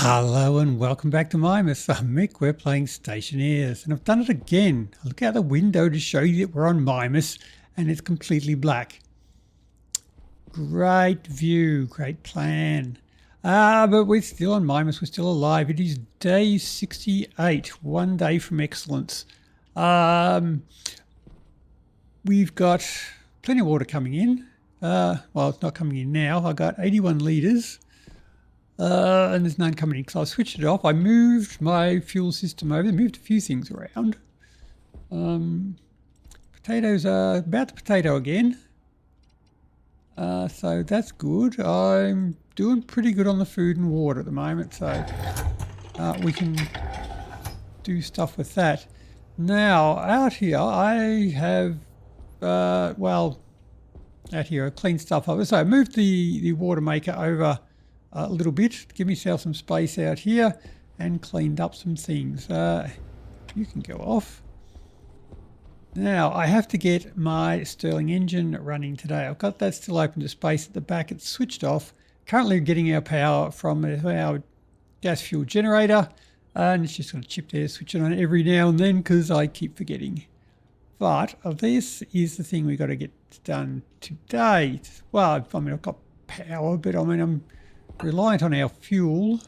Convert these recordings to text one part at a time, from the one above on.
Hello and welcome back to Mimas. I'm Mick. We're playing Stationeers and I've done it again. I look out the window to show you that we're on Mimas and it's completely black. Great view, great plan. But we're still on Mimas, we're still alive. It is day 68, one day from excellence. We've got plenty of water coming in. Well, it's not coming in now. I got 81 litres. And there's none coming in because I switched it off. I moved my fuel system over, moved a few things around. Potatoes are about the potato again. So that's good. I'm doing pretty good on the food and water at the moment, so we can do stuff with that. Now, out here I have, out here I cleaned stuff up. So I moved the water maker over a little bit to give myself some space out here and cleaned up some things. You can go off. Now I have to get my Stirling engine running today. I've got that still open to space at the back. It's switched off. Currently getting our power from our gas fuel generator and it's just going to chip there, switch it on every now and then because I keep forgetting. But this is the thing we've got to get done today. Well, I mean, I've got power, but I mean, I'm reliant on our fuel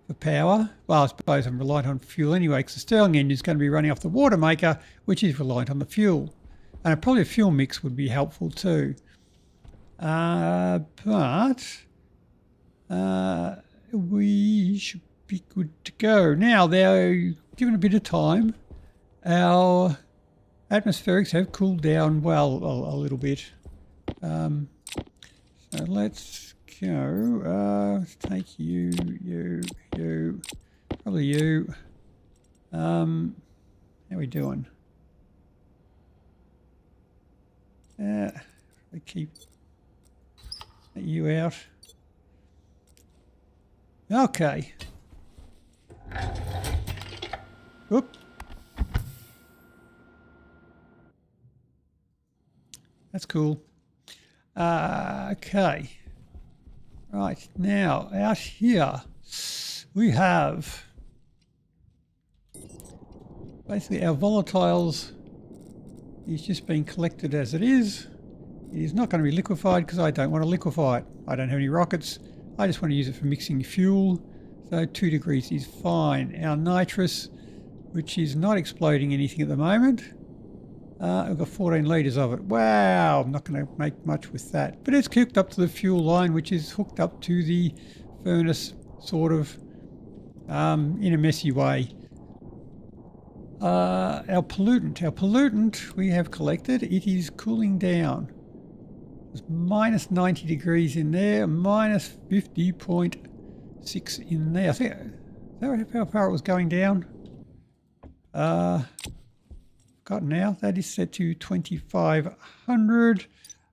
for power. Well, I suppose I'm reliant on fuel anyway because the Stirling engine is going to be running off the water maker, which is reliant on the fuel. And probably a fuel mix would be helpful too. We should be good to go. Now, they're given a bit of time. Our atmospherics have cooled down, well, a little bit. So let's go. Let's take you, probably you. How are we doing? We keep you out. Okay. Oop. That's cool. Okay. Right, now out here we have basically our volatiles is just being collected as it is. It is not going to be liquefied because I don't want to liquefy it. I don't have any rockets. I just want to use it for mixing fuel. So 2 degrees is fine. Our nitrous, which is not exploding anything at the moment. I've got 14 litres of it. Wow, I'm not going to make much with that. But it's hooked up to the fuel line, which is hooked up to the furnace, sort of, in a messy way. Our pollutant we have collected. It is cooling down. It's minus 90 degrees in there, minus 50.6 in there. I think, is that how far it was going down? Got now that is set to 2500.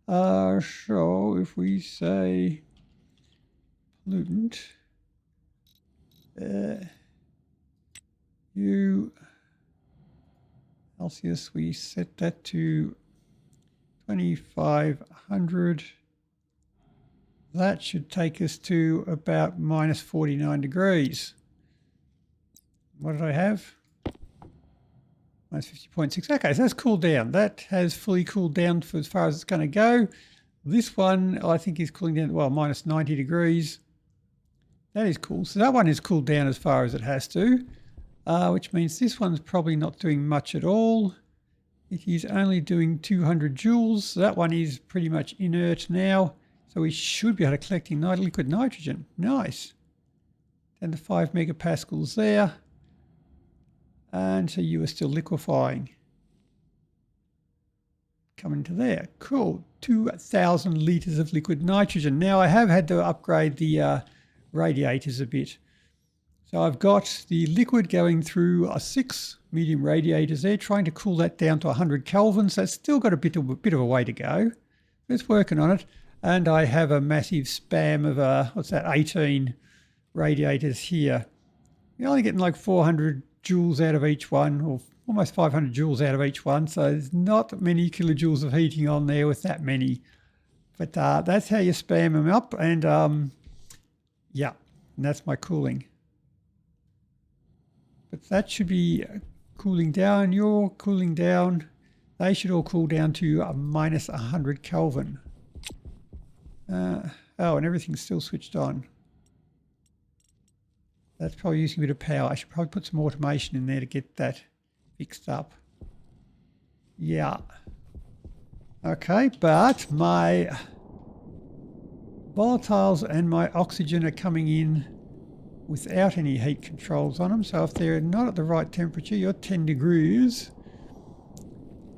So if we say pollutant, Celsius, we set that to 2500. That should take us to about minus 49 degrees. What did I have? Minus 50.6. Okay, so that's cooled down. That has fully cooled down for as far as it's going to go. This one, I think, is cooling down, well, minus 90 degrees. That is cool. So that one is cooled down as far as it has to, which means this one's probably not doing much at all. It is only doing 200 joules. So that one is pretty much inert now. So we should be able to collect liquid nitrogen. Nice. And the 5 megapascals there. And so you are still liquefying. Coming to there. Cool. 2,000 litres of liquid nitrogen. Now I have had to upgrade the radiators a bit. So I've got the liquid going through 6 medium radiators there, trying to cool that down to 100 Kelvin. So it's still got a bit of a way to go. It's working on it. And I have a massive spam of, 18 radiators here. You're only getting like 400 joules out of each one, or almost 500 joules out of each one. So there's not many kilojoules of heating on there with that many. But that's how you spam them up. And yeah, and that's my cooling. but that should be cooling down. You're cooling down. They should all cool down to a minus 100 Kelvin. Oh, and everything's still switched on. That's probably using a bit of power. I should probably put some automation in there to get that fixed up. Yeah. Okay, but my volatiles and my oxygen are coming in without any heat controls on them. So if they're not at the right temperature, you're 10 degrees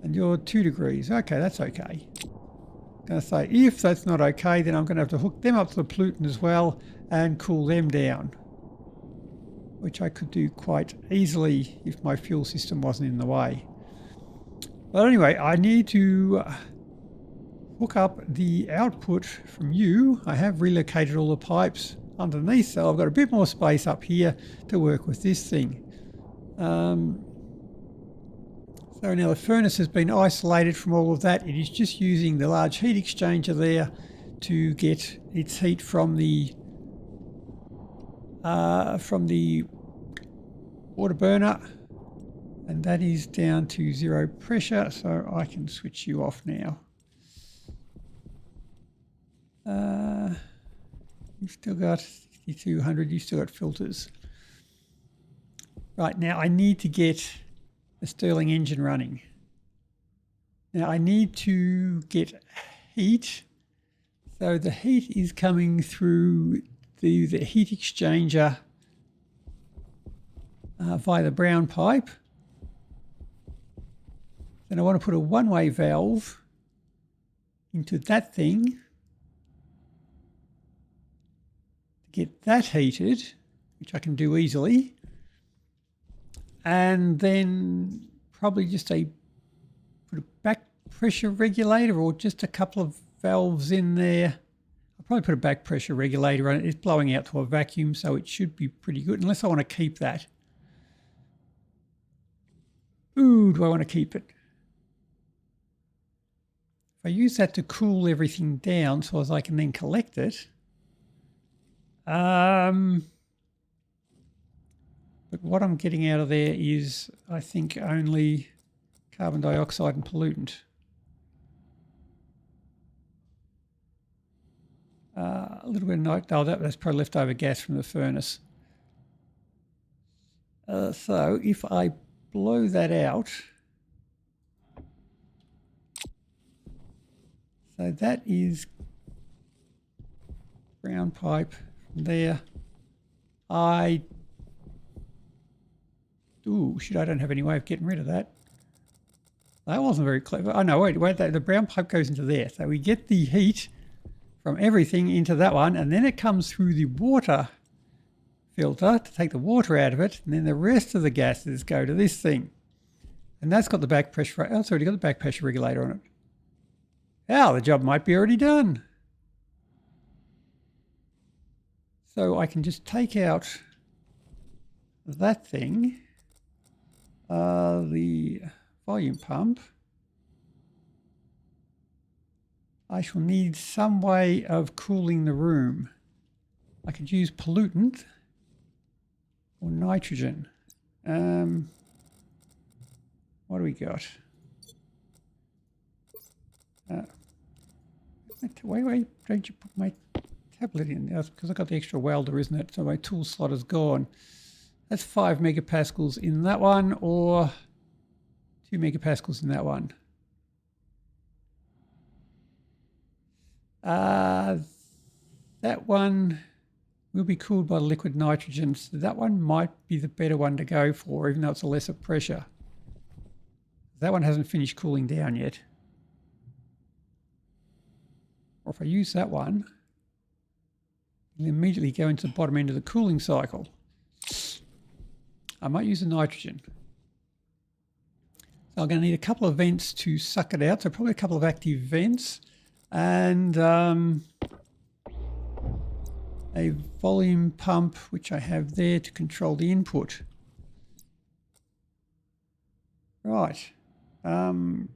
and you're 2 degrees. Okay, that's okay. I'm going to say if that's not okay, then I'm going to have to hook them up to the pollutant as well and cool them down, which I could do quite easily if my fuel system wasn't in the way. But anyway, I need to hook up the output from you. I have relocated all the pipes underneath, so I've got a bit more space up here to work with this thing. So now the furnace has been isolated from all of that. It is just using the large heat exchanger there to get its heat from the water burner, and that is down to 0 pressure, so I can switch you off now. You've still got 6200, you've still got filters. Right, now I need to get the Stirling engine running. Now I need to get heat, so the heat is coming through the heat exchanger via the brown pipe. Then I want to put a one-way valve into that thing to get that heated, which I can do easily. And then probably just put a back pressure regulator or just a couple of valves in there. I'll probably put a back pressure regulator on it. It's blowing out to a vacuum, so it should be pretty good, unless I want to keep that. Ooh, do I want to keep it? If I use that to cool everything down so as I can then collect it, but what I'm getting out of there is, I think, only carbon dioxide and pollutant. A little bit of that's probably leftover gas from the furnace. So if I blow that out, so that is brown pipe from there. I don't have any way of getting rid of that. That wasn't very clever. Oh no, wait, the brown pipe goes into there. So we get the heat from everything into that one, and then it comes through the water filter to take the water out of it, and then the rest of the gases go to this thing. And that's got the back pressure, it's already got the back pressure regulator on it. Now the job might be already done. So I can just take out that thing, the volume pump. I shall need some way of cooling the room. I could use pollutant or nitrogen. What do we got? Wait, don't you put my tablet in there? Because I've got the extra welder, isn't it? So my tool slot is gone. That's 5 megapascals in that one, or 2 megapascals in that one. That one will be cooled by liquid nitrogen, so that one might be the better one to go for, even though it's a lesser pressure. That one hasn't finished cooling down yet. Or if I use that one, it'll immediately go into the bottom end of the cooling cycle. I might use the nitrogen. So I'm going to need a couple of vents to suck it out, so probably a couple of active vents, and a volume pump, which I have there to control the input. Right. And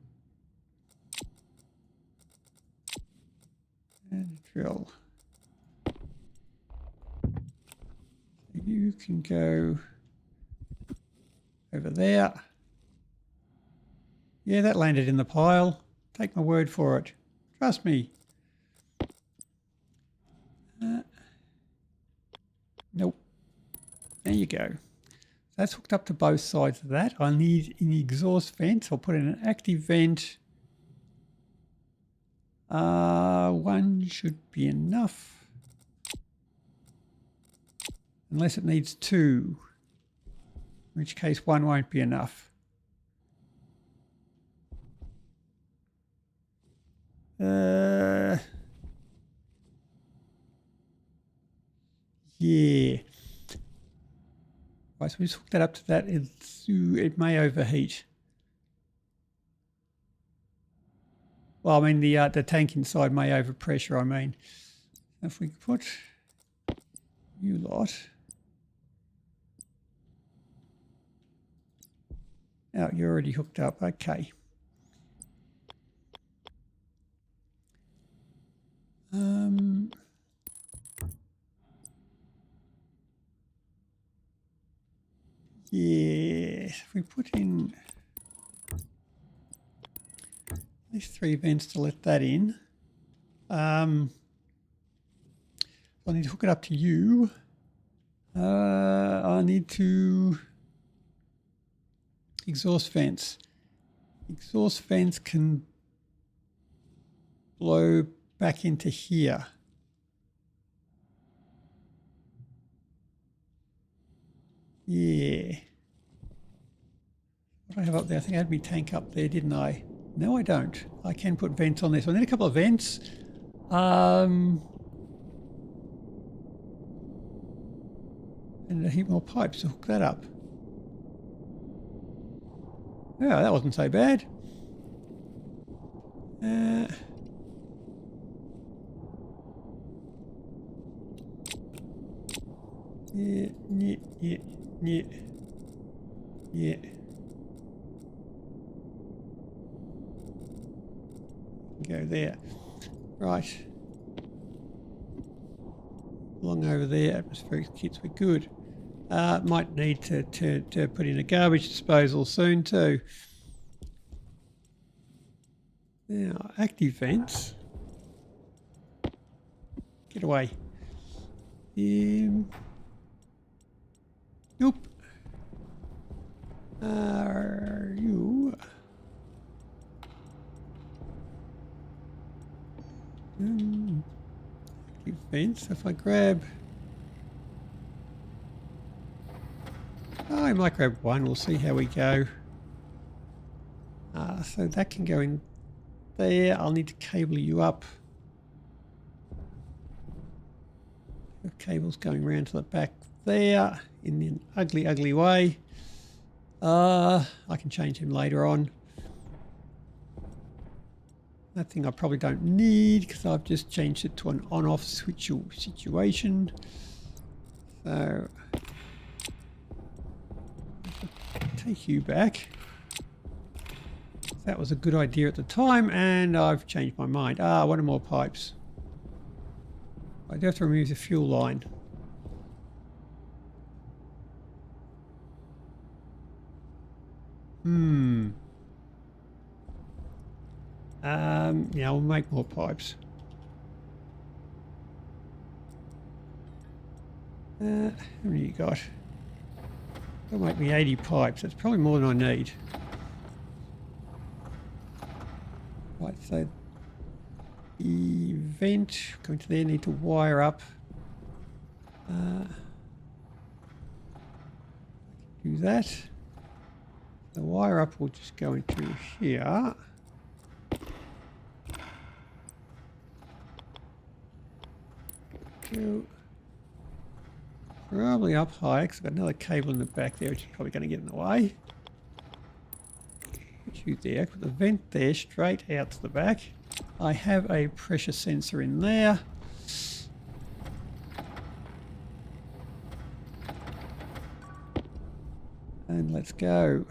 drill. You can go over there. Yeah, that landed in the pile. Take my word for it. Trust me. Nope. There you go. That's hooked up to both sides of that. I need an exhaust vent. I'll put in an active vent. One should be enough. Unless it needs two. In which case one won't be enough. Yeah. Right, so we just hook that up to that. It may overheat. Well, I mean the tank inside may overpressure. I mean, if we put you lot. Oh, you're already hooked up. Okay. Yeah, if we put in these three vents to let that in, I need to hook it up to you. I need to exhaust vents. Exhaust vents can blow back into here. Yeah. What do I have up there? I think I had my tank up there, didn't I? No, I don't. I can put vents on this. So I need a couple of vents. And a heap more pipes to hook that up. Yeah, that wasn't so bad. Yeah. Go there. Right. Along over there, atmospheric kits were good. Might need to put in a garbage disposal soon too. Now, active vents. Get away. Nope. Are you? Active vents. If I grab. Oh, I might grab one. We'll see how we go. So that can go in there. I'll need to cable you up. The cable's going around to the back there in an ugly, ugly way. I can change him later on. That thing I probably don't need because I've just changed it to an on-off switch situation. So take you back. That was a good idea at the time, and I've changed my mind. One or more pipes. I do have to remove the fuel line. Yeah, we'll make more pipes. How many you got? That'll make me 80 pipes. That's probably more than I need. Right, so the vent going to there, need to wire up. Do that. The wire up will just go into here. Go probably up high because I've got another cable in the back there which is probably going to get in the way. Put you there, put the vent there straight out to the back. I have a pressure sensor in there. And let's go.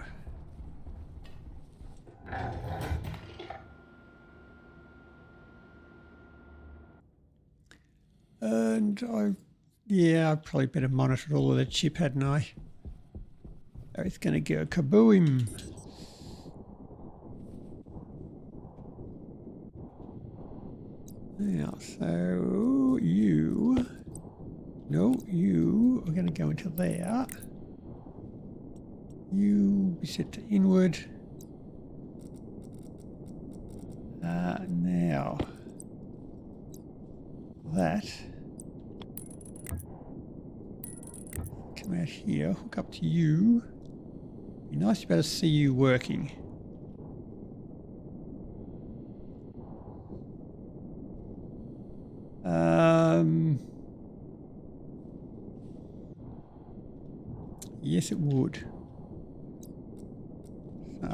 And I probably better monitored all of the chip, hadn't I? Oh, it's going to go kaboom. Now, so you... No, you are going to go into there. You be set to inward. Now, that... Come out here, hook up to you. Be nice to be able to see you working. Yes, it would. So,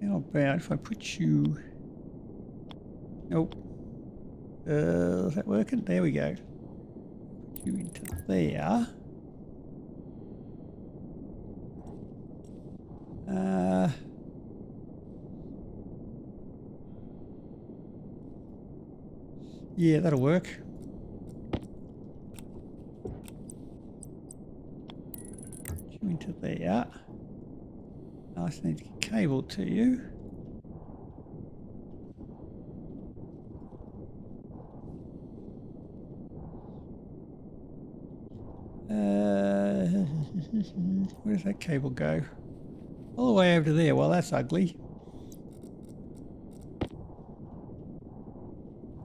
how about if I put you... Nope. Is that working? There we go. Put you into there. Yeah, that'll work. Put you into there. I just need to get cable to you. Where does that cable go? All the way over to there. Well, that's ugly.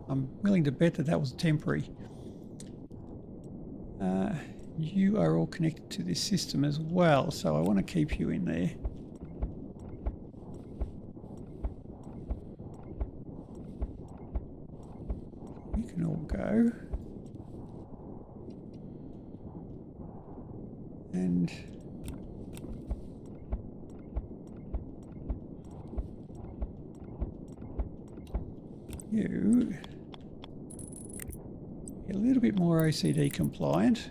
I'm willing to bet that that was temporary. You are all connected to this system as well, so I want to keep you in there. You can all go. And you a little bit more OCD compliant.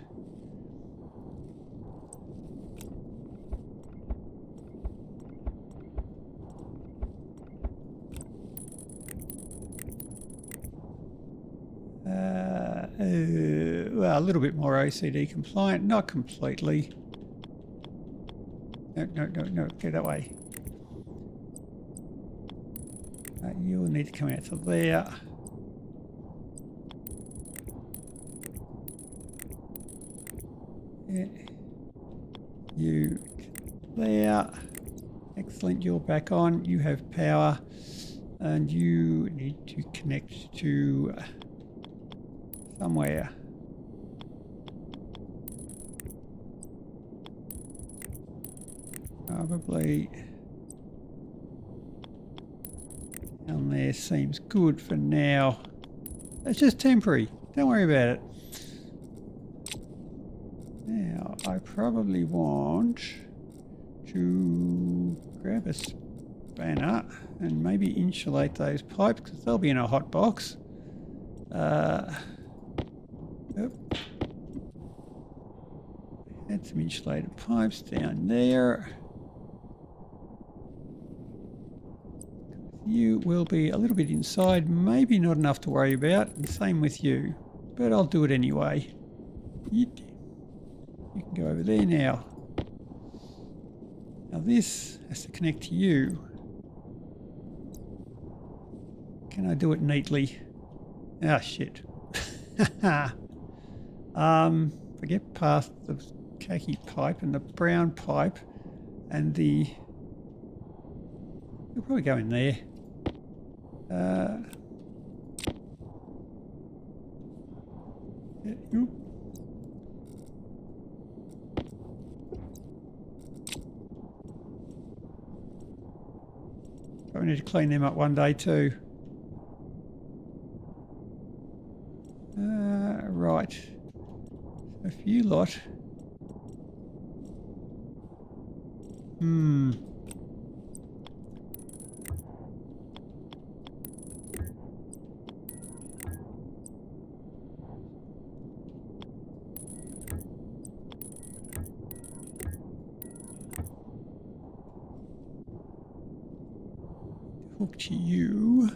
Well, a little bit more OCD compliant, not completely. No, go that way. You'll need to come out to there. Yeah. You there. Excellent, you're back on. You have power. And you need to connect to somewhere. Probably down there seems good for now. It's just temporary. Don't worry about it. Now, I probably want to grab a spanner and maybe insulate those pipes because they'll be in a hot box. Add some insulated pipes down there. You will be a little bit inside, maybe not enough to worry about, and same with you, but I'll do it anyway. You can go over there now. Now this has to connect to you. Can I do it neatly? Ah, shit. If I get past the khaki pipe and the brown pipe and the... You'll probably go in there. Probably need to clean them up one day too. Right. So a few lot. Hook to you.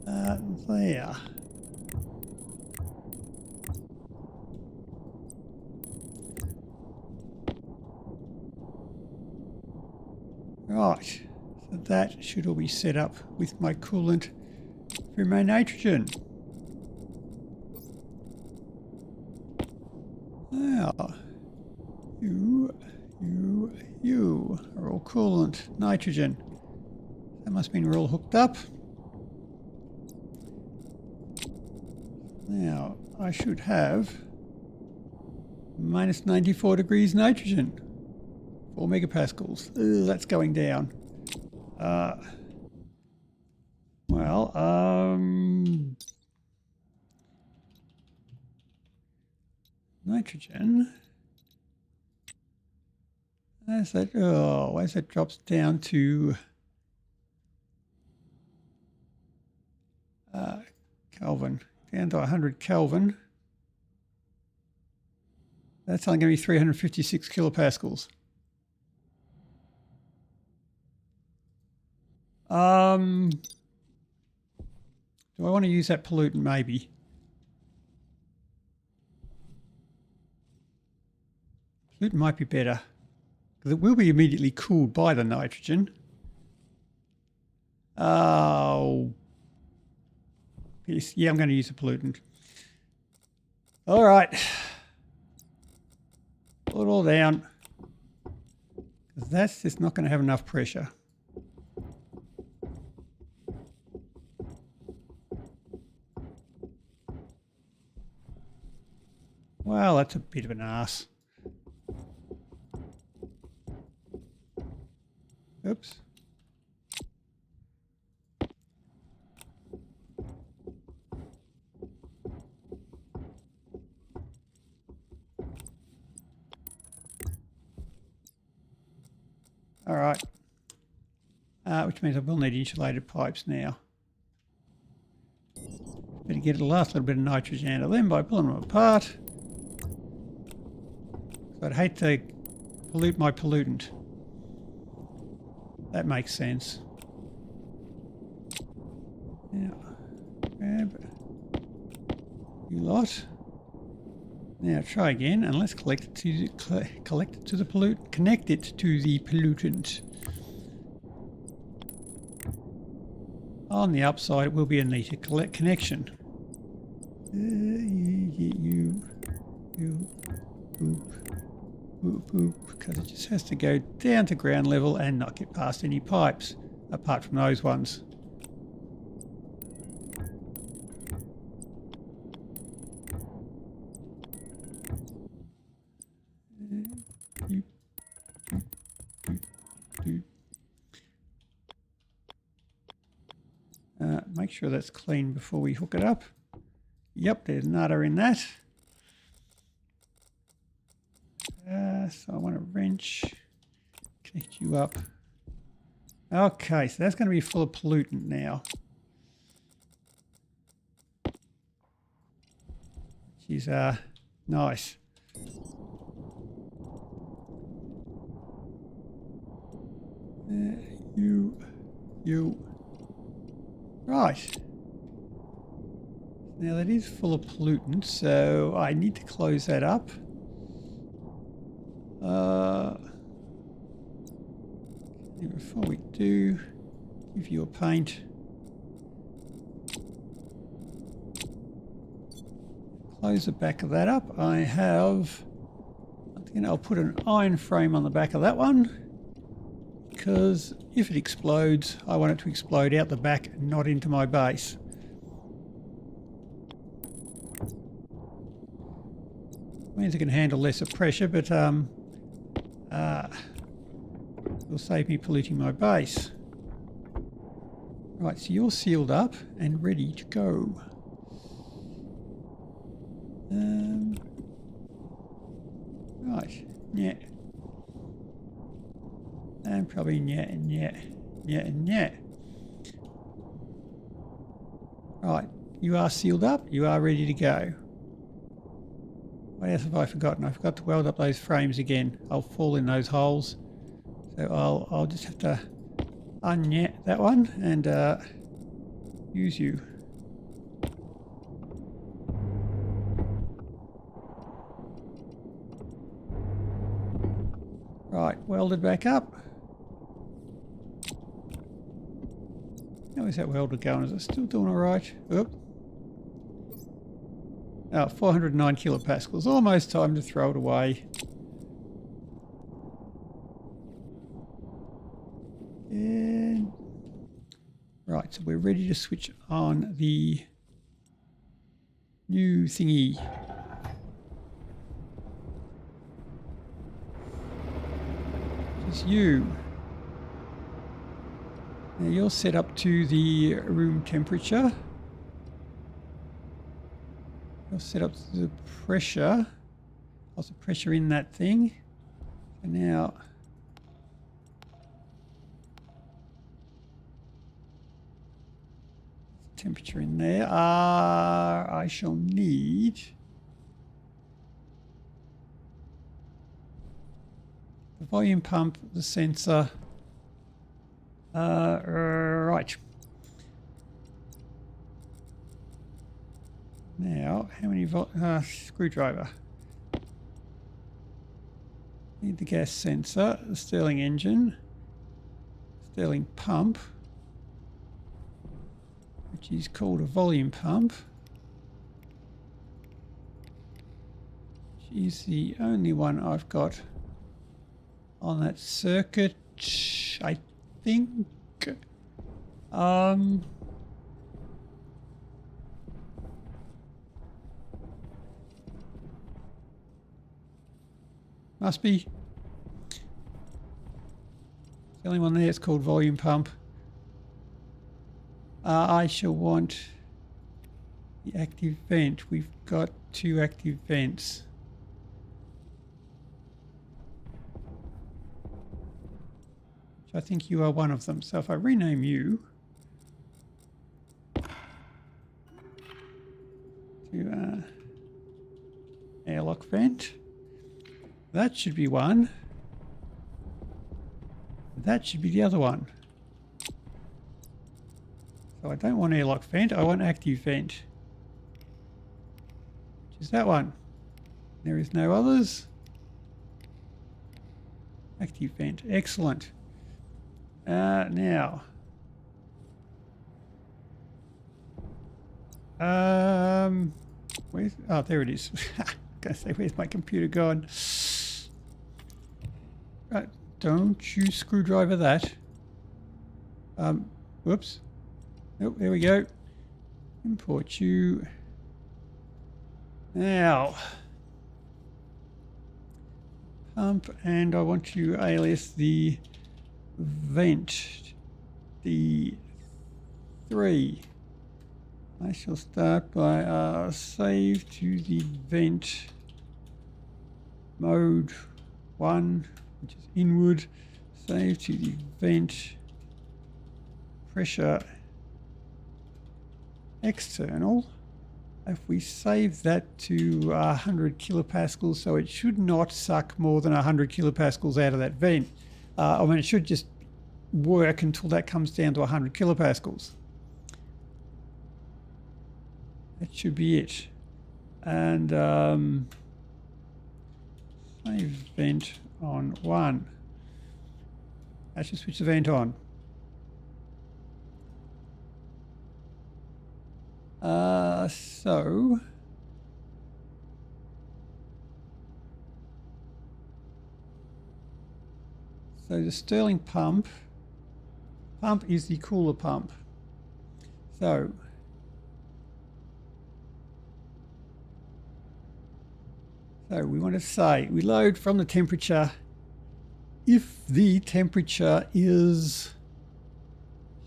There. Right, so that should all be set up with my coolant for my nitrogen. Now, you are all coolant, nitrogen. That must mean we're all hooked up. Now, I should have minus 94 degrees nitrogen. 4 megapascals. Ugh, that's going down. Nitrogen. As that drops down to Kelvin, down to 100 Kelvin. That's only going to be 356 kilopascals. Do I want to use that pollutant? Maybe. Pollutant might be better, because it will be immediately cooled by the nitrogen. Oh. Yes, yeah, I'm going to use a pollutant. All right. Pull it all down, because that's just not going to have enough pressure. Well, that's a bit of an arse. Oops. All right. Which means I will need insulated pipes now. Better get the last little bit of nitrogen out of them by pulling them apart. I'd hate to pollute my pollutant. That makes sense. Now, grab you lot. Now try again, and let's connect it to the pollutant. On the upside, it will be a neater connection. Because it just has to go down to ground level and not get past any pipes, apart from those ones. Make sure that's clean before we hook it up. Yep, there's nada in that. So I want a wrench, connect you up. Okay, so that's going to be full of pollutant now. Which is nice. Right. Now that is full of pollutants, so I need to close that up. Before we do, give you a paint. Close the back of that up. I have, I'll put an iron frame on the back of that one, because if it explodes, I want it to explode out the back, not into my base. Means it can handle lesser pressure, but it'll save me polluting my base. Right, so you're sealed up and ready to go. Right, yeah. And probably yeah. Right, you are sealed up, you are ready to go. What else have I forgotten? I forgot to weld up those frames again. I'll fall in those holes. So I'll just have to unnet that one and use you. welded back up. How is that welder going? Is it still doing all right? Oop. Oh, 409 kilopascals. Almost time to throw it away. And right, so we're ready to switch on the new thingy. It's you. Now you're set up to the room temperature. You're set up to the pressure. Lots of pressure in that thing. And now temperature in there. I shall need the volume pump, the sensor. Right. Now, how many screwdriver? Need the gas sensor, the Stirling engine, Stirling pump, which is called a volume pump, which is the only one I've got on that circuit, I think. Must be. The only one there, it's called volume pump. I shall want the active vent. We've got 2 active vents. Which I think you are one of them. So if I rename you to airlock vent, that should be one. That should be the other one. So I don't want airlock vent, I want active vent. Which is that one. There is no others. Active vent, excellent. Now. Where's, oh, there it is. I was going to say, where's my computer gone? Right, don't you screwdriver that. Whoops. Oh, there we go. Import you. Now. Pump, and I want to alias the vent. D3. I shall start by save to the vent mode 1, which is inward. Save to the vent pressure external. If we save that to 100 kilopascals, so it should not suck more than 100 kilopascals out of that vent. I mean, it should just work until that comes down to 100 kilopascals. That should be it. And save vent on 1. I should switch the vent on. So the Stirling pump is the cooler pump. So we want to say we load from the temperature if the temperature is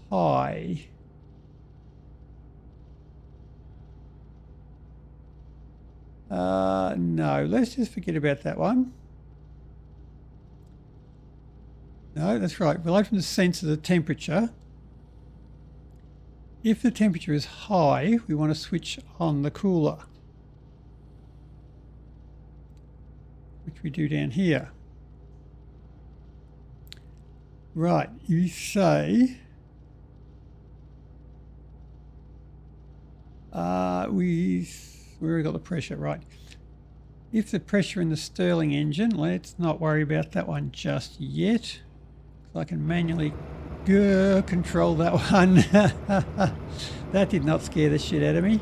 high. No, let's just forget about that one. No, that's right. We load from the sensor the temperature. If the temperature is high, we want to switch on the cooler, which we do down here. Right, you say we already got the pressure, right. if the pressure in the Stirling engine, let's not worry about that one just yet. So I can manually control that one. That did not scare the shit out of me.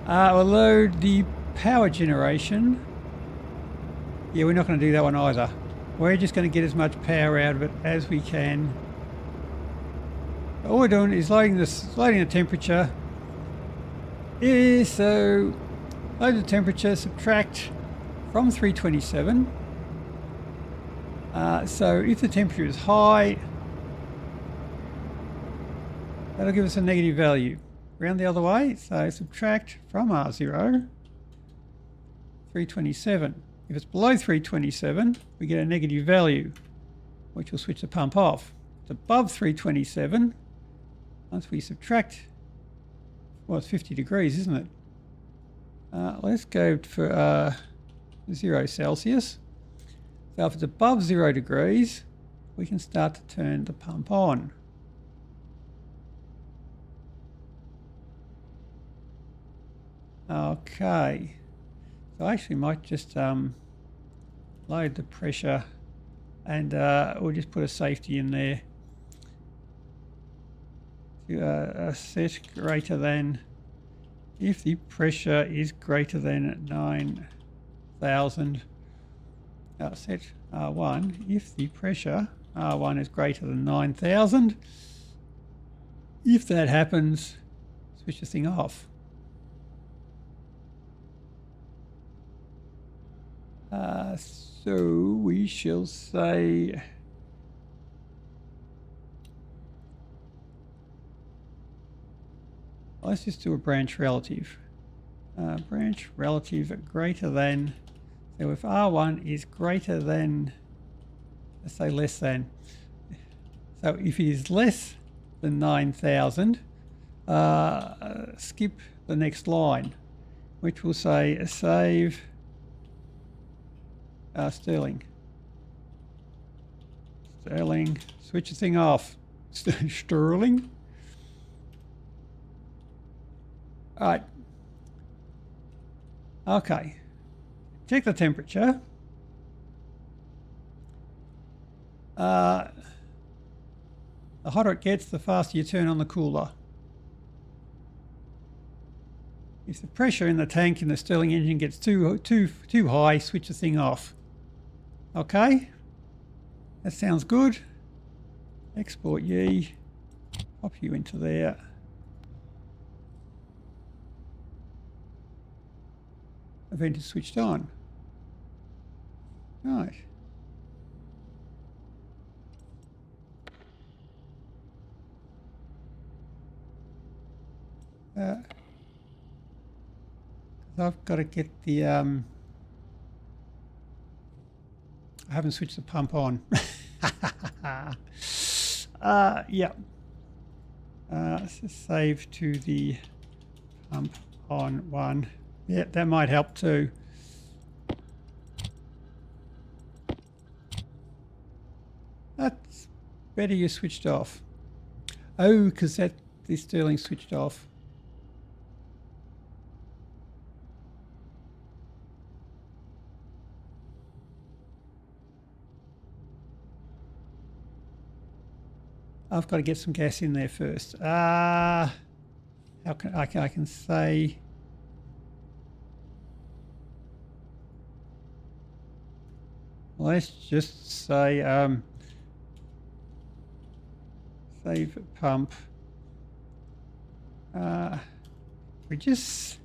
We'll load the power generation. Yeah, we're not going to do that one either. We're just going to get as much power out of it as we can. All we're doing is loading the temperature. Yeah, so load the temperature, subtract from 327. So if the temperature is high, that'll give us a negative value. Round the other way, so subtract from R0, 327. If it's below 327, we get a negative value, which will switch the pump off. If it's above 327, once we subtract, well, it's 50 degrees, isn't it? Let's go for 0 Celsius. So if it's above 0 degrees, we can start to turn the pump on. Okay, so I actually might just load the pressure and we'll just put a safety in there. Set greater than, if the pressure is greater than 9,000. Set R1 if the pressure R1 is greater than 9,000. If that happens, switch the thing off. So we shall say let's just do a branch relative. Branch relative greater than, so if R1 is greater than, let's say less than, so if it is less than 9,000, skip the next line, which will say save Stirling. Stirling, switch the thing off. Stirling. All right. Okay. Check the temperature. The hotter it gets, the faster you turn on the cooler. If the pressure in the tank in the Stirling engine gets too high, switch the thing off. Okay, that sounds good. Export ye, pop you into there. Event is switched on. Right. I've got to get the I haven't switched the pump on. Yeah. Let's just save to the pump on one. Yeah, that might help too. That's better you switched off. Oh, because the Stirling switched off. I've got to get some gas in there first. How can I can say let's just say save pump. We just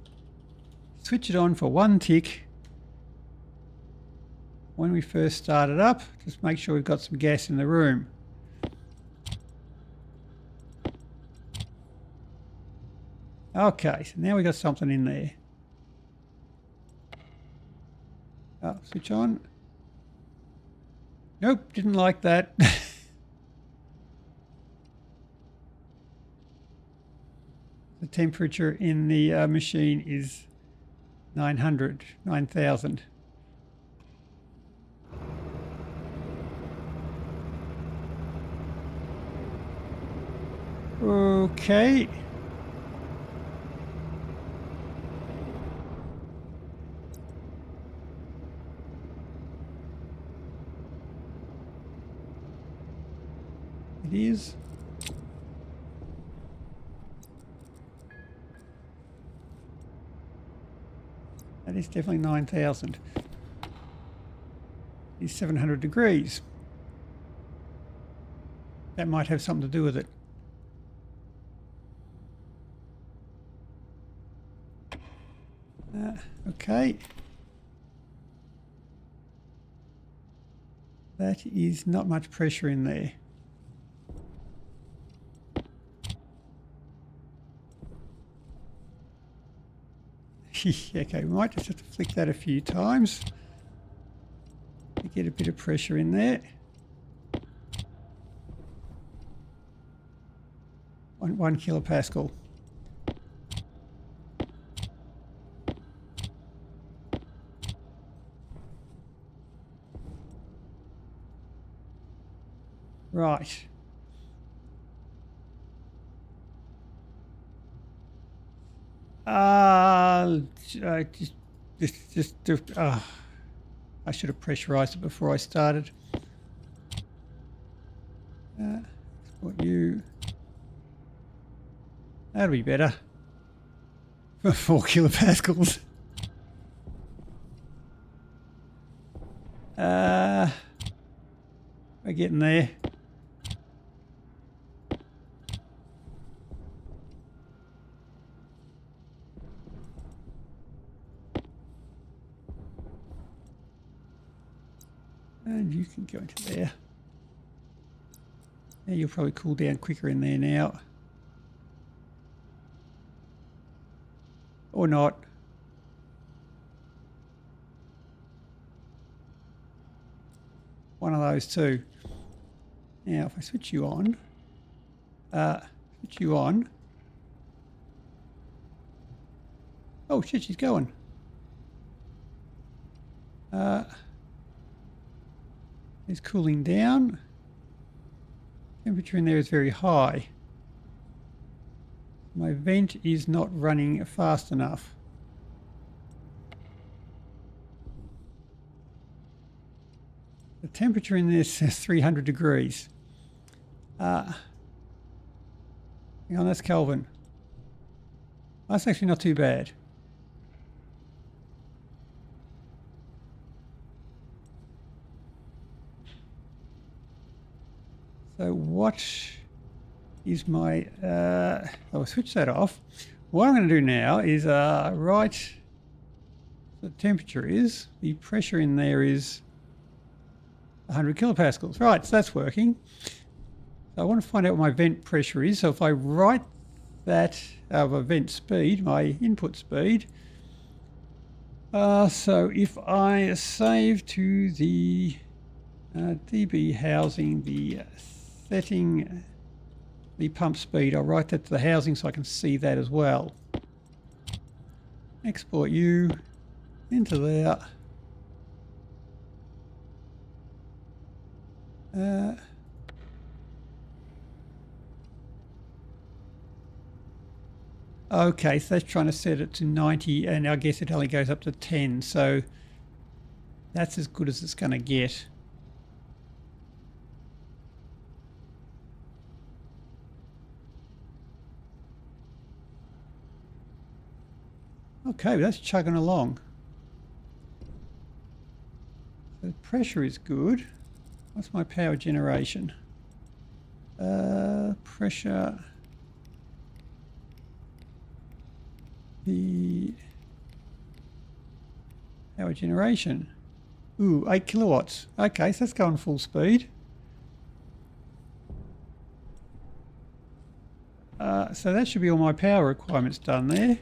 switch it on for one tick when we first start it up. Just make sure we've got some gas in the room. Okay, so now we got something in there. Oh, switch on. Nope, didn't like that. The temperature in the machine is 9,000. Okay. It is. That is definitely 9,000. It's 700 degrees. That might have something to do with it. Okay. That is not much pressure in there. Okay, we might just have to flick that a few times to get a bit of pressure in there. 1 kilopascal. Right. I should have pressurized it before I started. What you? That'll be better. For 4 kilopascals. We're getting there. And you can go into there. Yeah, you'll probably cool down quicker in there now. Or not. One of those two. Now, if I switch you on, Oh shit, she's going. It's cooling down. Temperature in there is very high. My vent is not running fast enough. The temperature in this is 300 degrees. Hang on, that's Kelvin. That's actually not too bad. So what is my... I'll switch that off. What I'm going to do now is write the temperature is. The pressure in there is 100 kilopascals. Right, so that's working. So I want to find out what my vent pressure is. So if I write that over vent speed, my input speed. So if I save to the dB housing, the setting, the pump speed, I'll write that to the housing so I can see that as well. Export you into there. Okay, so that's trying to set it to 90, and I guess it only goes up to 10, so that's as good as it's going to get. Okay, that's chugging along. The pressure is good. What's my power generation? Pressure. The power generation. Ooh, 8 kilowatts. Okay, so that's going full speed. So that should be all my power requirements done there.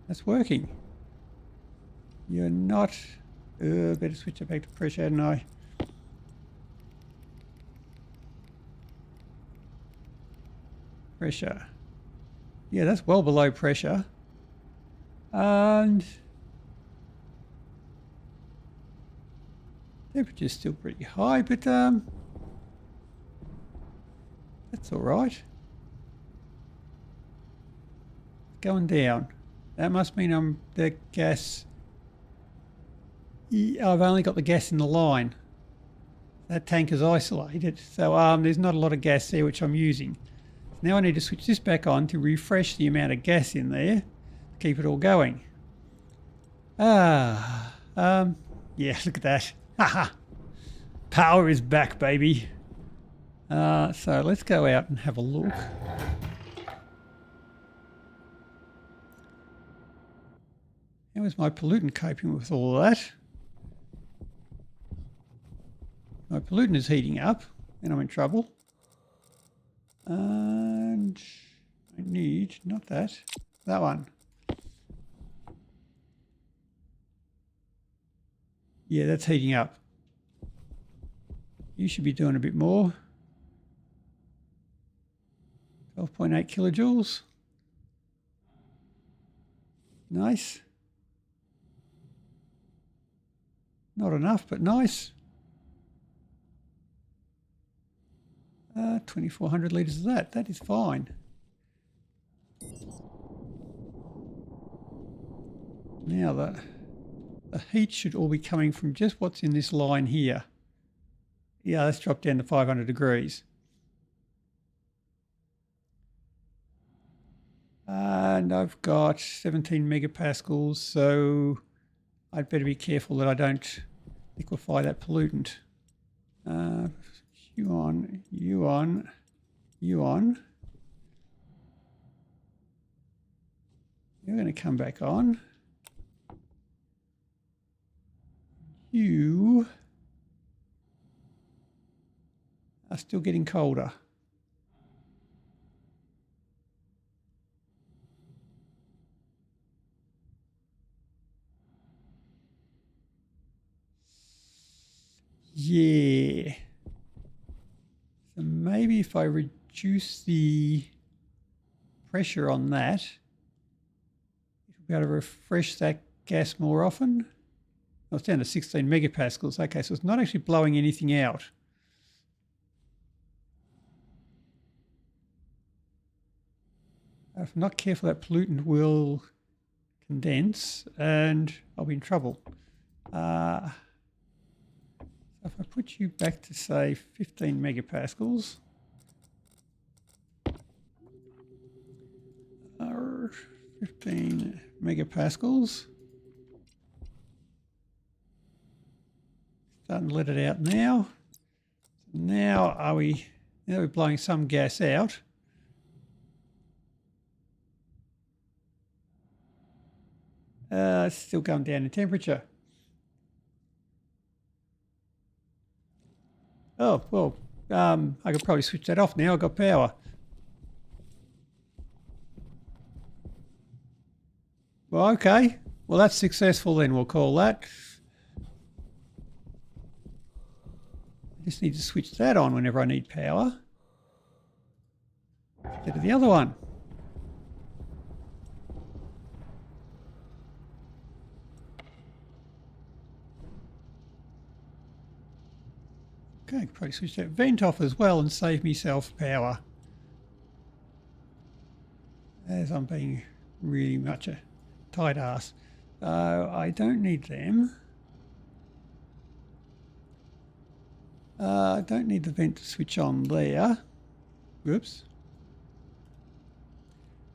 That's working. You're not... better switch it back to pressure, hadn't I? Pressure. Yeah, that's well below pressure. And... temperature's still pretty high, but that's all right. Going down. That must mean the gas... I've only got the gas in the line. that tank is isolated. So there's not a lot of gas there which I'm using. Now I need to switch this back on to refresh the amount of gas in there to keep it all going. Yeah, look at that. Haha. Power is back, baby. So let's go out and have a look. How is my pollutant coping with all of that? My pollutant is heating up and I'm in trouble. And I need, not that, that one. Yeah, that's heating up. You should be doing a bit more. 12.8 kilojoules. Nice. Not enough, but nice. 2,400 litres of that. That is fine. Now the heat should all be coming from just what's in this line here. Yeah, let's drop down to 500 degrees. And I've got 17 megapascals, so I'd better be careful that I don't liquefy that pollutant. You on. You're going to come back on. You are still getting colder. Yeah. So maybe if I reduce the pressure on that, it'll be able to refresh that gas more often. Oh, it's down to 16 megapascals. Okay, so it's not actually blowing anything out. If I'm not careful, that pollutant will condense and I'll be in trouble. So if I put you back to, say, 15 megapascals, 15 megapascals, starting to let it out now. So now we're blowing some gas out. It's still going down in temperature. Oh, well, I could probably switch that off now. I've got power. Well, okay. Well, that's successful then, we'll call that. I just need to switch that on whenever I need power. Instead of the other one. Okay, I could probably switch that vent off as well and save myself power. As I'm being really much a tight ass. I don't need them. I don't need the vent to switch on there. Whoops.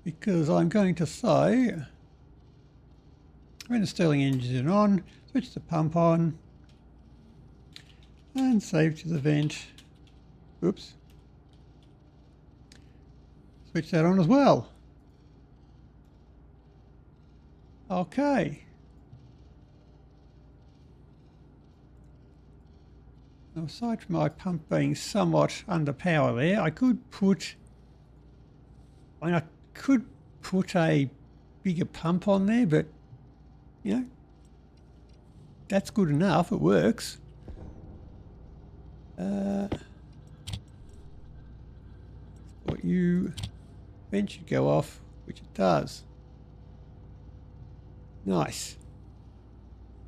Because I'm going to say, when the Stirling engine is on, switch the pump on, and save to the vent. Oops. Switch that on as well. Okay. Now, aside from my pump being somewhat under power there, I could put a bigger pump on there, but you know, that's good enough. It works. What you vent should go off, which it does. Nice.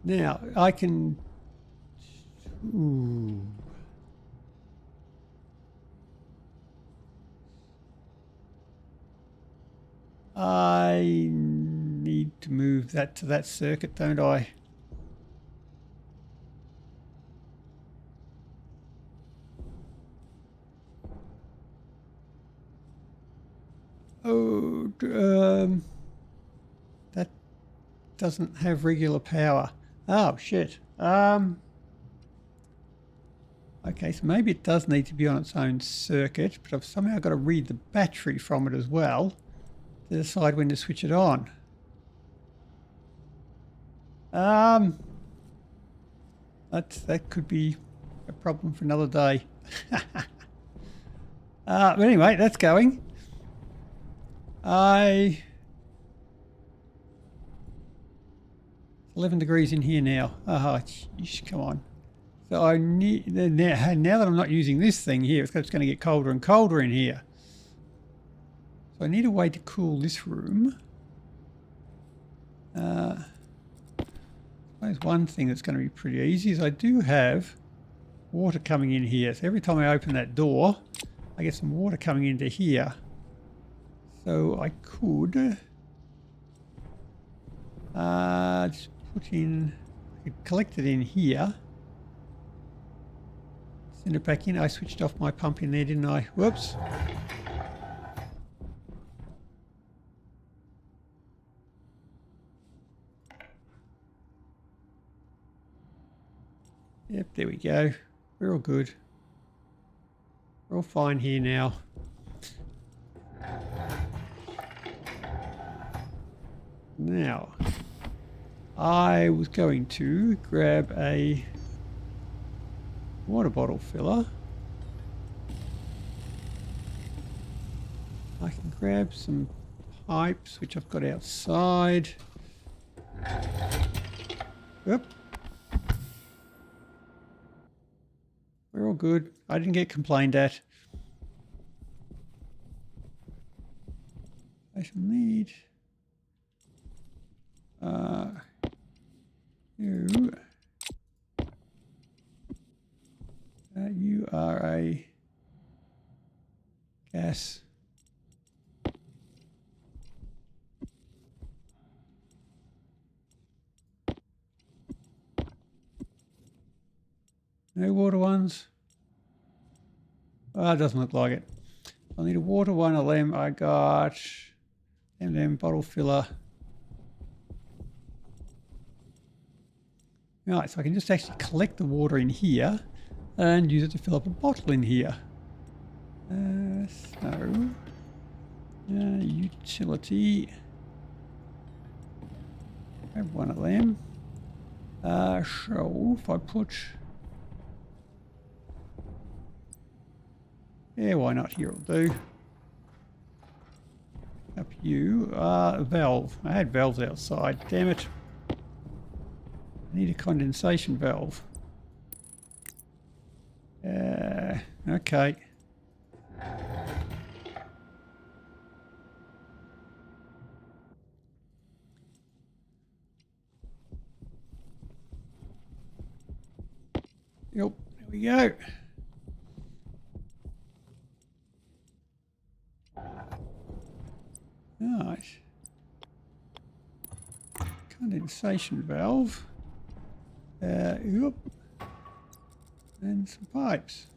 Now I can. Ooh. I need to move that to that circuit, don't I? Oh, that doesn't have regular power. Oh, shit. Okay, so maybe it does need to be on its own circuit, but I've somehow got to read the battery from it as well to decide when to switch it on. That could be a problem for another day. But anyway, that's going. 11 degrees in here now. Oh, geez, come on. So I need now that I'm not using this thing here, it's going to get colder and colder in here. So I need a way to cool this room. There's one thing that's going to be pretty easy is I do have water coming in here. So every time I open that door, I get some water coming into here. So I could just put in, I could collect it in here. Send it back in. I switched off my pump in there, didn't I? Whoops. Yep, there we go. We're all good. We're all fine here now. Now, I was going to grab a water bottle filler. I can grab some pipes, which I've got outside. Oop. We're all good. I didn't get complained at. I shall need you. You are a gas. No water ones. Oh, it doesn't look like it. I need a water one of them. I got them bottle filler. Right, so I can just actually collect the water in here and use it to fill up a bottle in here. Utility. Grab one of them. So if I put, yeah, why not? Here will do. Up you. Valve. I had valves outside. Damn it. I need a condensation valve. Okay. Yep, there we go. Right. Condensation valve. Yep. And some pipes.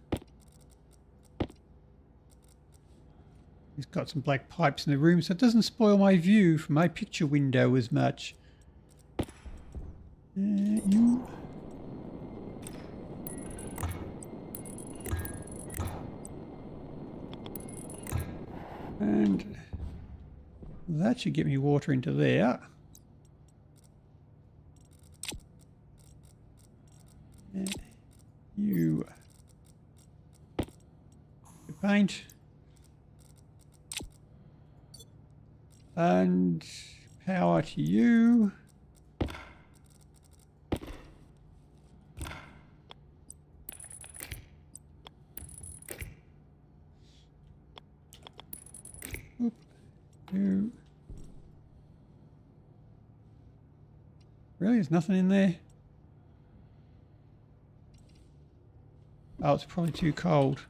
He's got some black pipes in the room, so it doesn't spoil my view from my picture window as much. You. And that should get me water into there. You. Paint. And power to you. Oop. You. Really? There's nothing in there? Oh, it's probably too cold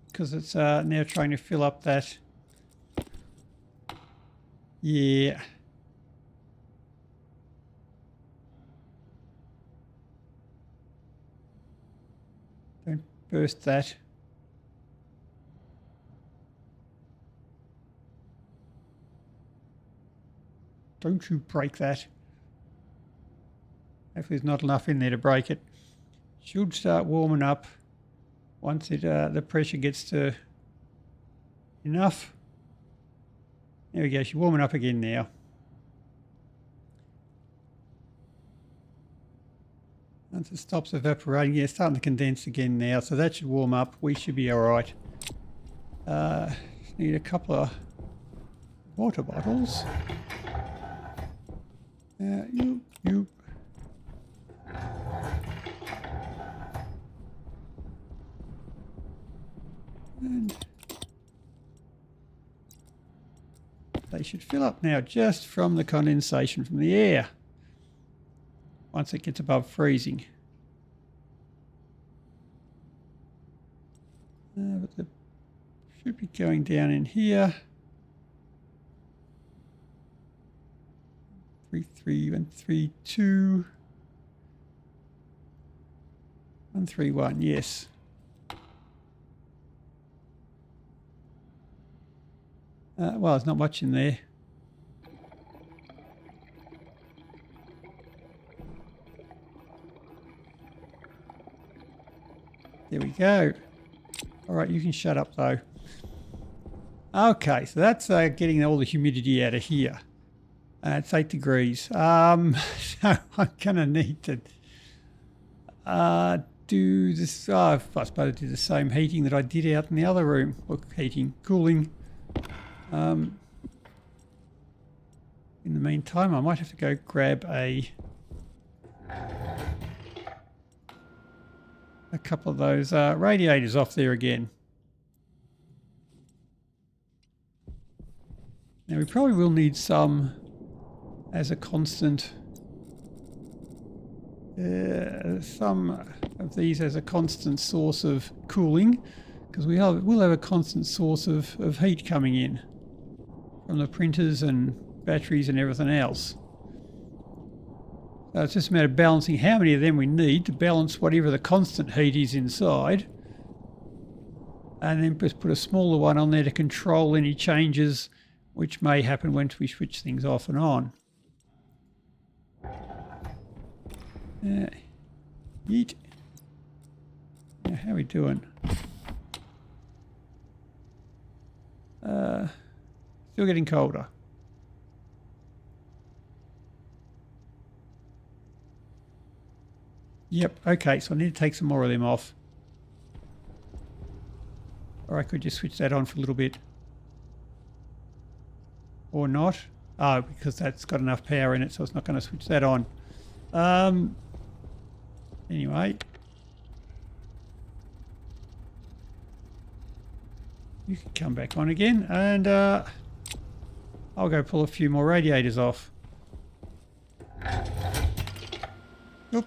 because it's now trying to fill up that. Yeah. Don't burst that. don't you break that. Hopefully there's not enough in there to break it. Should start warming up once the pressure gets to enough. There we go, she's warming up again now. Once it stops evaporating, yeah, it's starting to condense again now, so that should warm up. We should be alright. Just need a couple of water bottles. You. And they should fill up now just from the condensation from the air once it gets above freezing. But they should be going down in here. 3.3 and 3.2. 1.3.1, yes. Well, there's not much in there. There we go. All right, you can shut up though. Okay, so that's getting all the humidity out of here. It's 8 degrees. So I'm going to need to do this. I suppose I do the same heating that I did out in the other room. Look, cooling. In the meantime, I might have to go grab a couple of those radiators off there again. Now we probably will need some as a constant, some of these as a constant source of cooling, because we'll have a constant source of heat coming in from the printers and batteries and everything else. So it's just a matter of balancing how many of them we need to balance whatever the constant heat is inside, and then just put a smaller one on there to control any changes which may happen once we switch things off and on. Yeet. Now, how are we doing? Still getting colder. Yep, okay, so I need to take some more of them off. Or I could just switch that on for a little bit. Or not. Oh, because that's got enough power in it, so it's not going to switch that on. Anyway. You can come back on again, and I'll go pull a few more radiators off. Oop.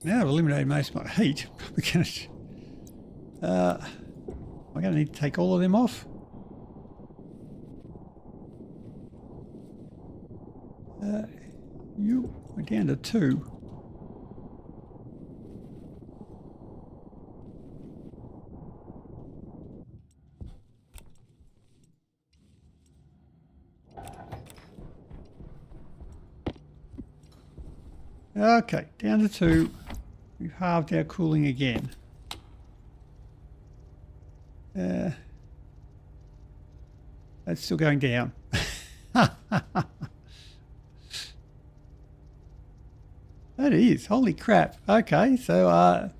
Now I've eliminated most of my heat. I'm going to need to take all of them off. We're down to 2. Okay, down to 2. We've halved our cooling again. That's still going down. That is, holy crap. Okay, so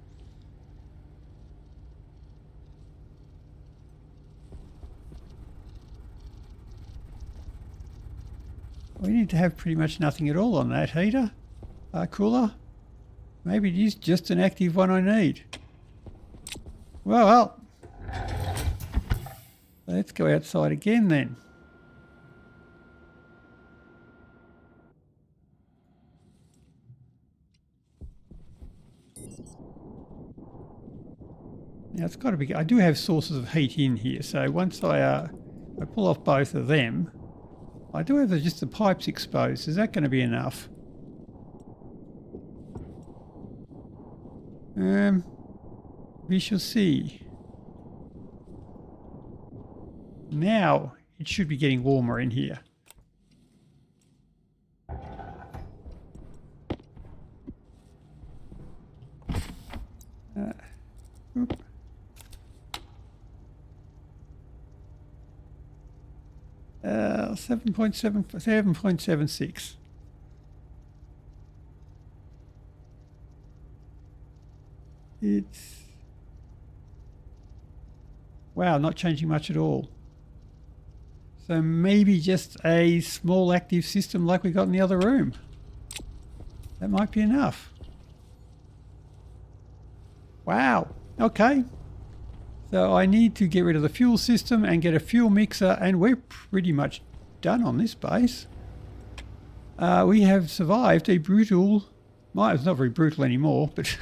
we need to have pretty much nothing at all on that heater. Cooler. Maybe it is just an active one I need. Well, let's go outside again then. Now it's got to be. I do have sources of heat in here, so once I pull off both of them, I do have just the pipes exposed. Is that going to be enough? We shall see. Now it should be getting warmer in here. Oop. 7.76. It's, wow, not changing much at all. So maybe just a small active system like we got in the other room. That might be enough. Wow. Okay. So I need to get rid of the fuel system and get a fuel mixer, and we're pretty much done on this base. We have survived a brutal... Well, it's not very brutal anymore, but...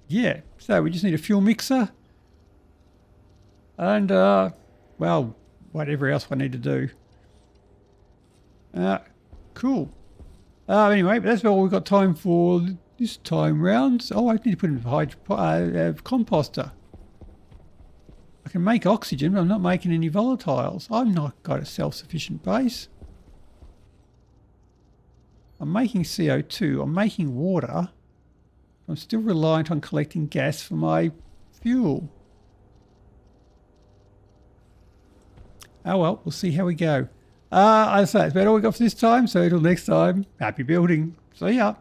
yeah, so we just need a fuel mixer. And, well, whatever else I need to do. Cool. Anyway, that's all we've got time for this time round. Oh, I need to put in a composter. I can make oxygen, but I'm not making any volatiles. I'm not got a self-sufficient base. I'm making CO2. I'm making water. I'm still reliant on collecting gas for my fuel. Oh well, we'll see how we go. As I say, that's about all we got for this time. So until next time, happy building. See ya.